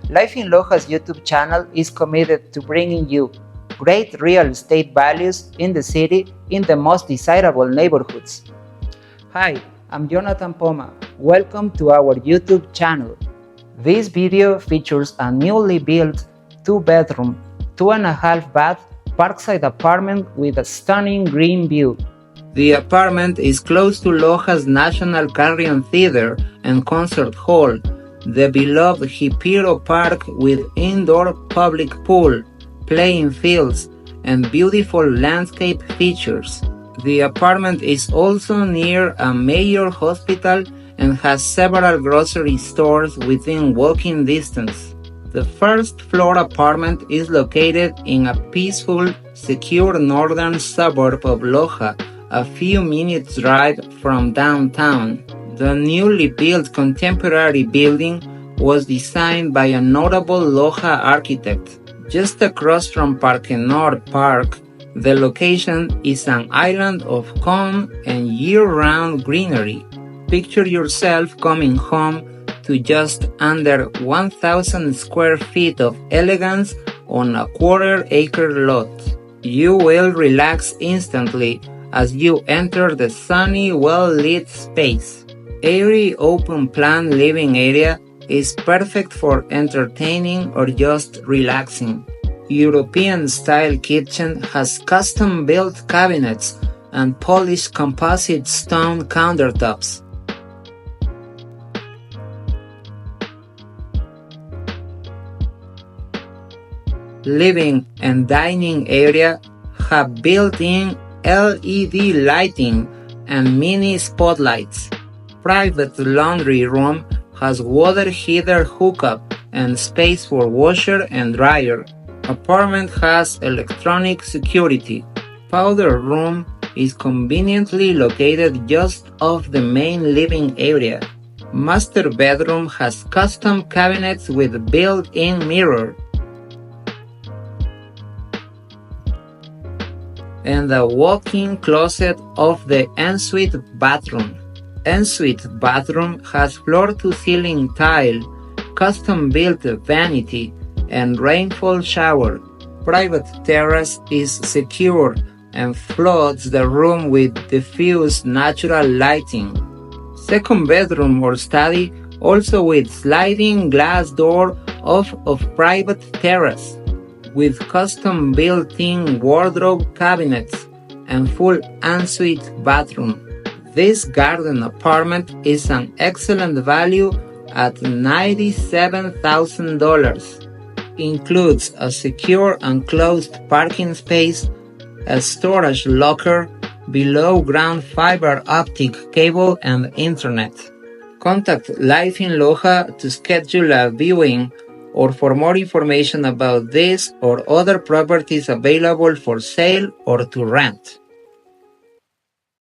Life in Loja's YouTube channel is committed to bringing you great real estate values in the city in the most desirable neighborhoods. Hi, I'm Jonathan Poma. Welcome to our YouTube channel. This video features a newly built 2-bedroom, 2.5 bath parkside apartment with a stunning green view. The apartment is close to Loja's National Carrion Theater and Concert Hall, the beloved Hipiro Park with indoor public pool, playing fields, and beautiful landscape features. The apartment is also near a major hospital and has several grocery stores within walking distance. The first floor apartment is located in a peaceful, secure northern suburb of Loja, a few minutes' drive from downtown. The newly built contemporary building was designed by a notable Loja architect. Just across from Parque Nord Park, the location is an island of calm and year-round greenery. Picture yourself coming home to just under 1,000 square feet of elegance on a quarter-acre lot. You will relax instantly as you enter the sunny, well-lit space. Airy open-plan living area is perfect for entertaining or just relaxing. European-style kitchen has custom-built cabinets and polished composite stone countertops. Living and dining area have built-in LED lighting and mini spotlights. Private laundry room has water heater hookup and space for washer and dryer. Apartment has electronic security. Powder room is conveniently located just off the main living area. Master bedroom has custom cabinets with built-in mirror and a walk-in closet of the ensuite bathroom. Ensuite bathroom has floor-to-ceiling tile, custom-built vanity, and rainfall shower. Private terrace is secure and floods the room with diffuse natural lighting. Second bedroom or study also with sliding glass door off of private terrace, with custom built-in wardrobe cabinets and full ensuite bathroom. This garden apartment is an excellent value at $97,000. Includes a secure enclosed parking space, a storage locker, below-ground fiber optic cable, and internet. Contact Life in Loja to schedule a viewing or for more information about this or other properties available for sale or to rent.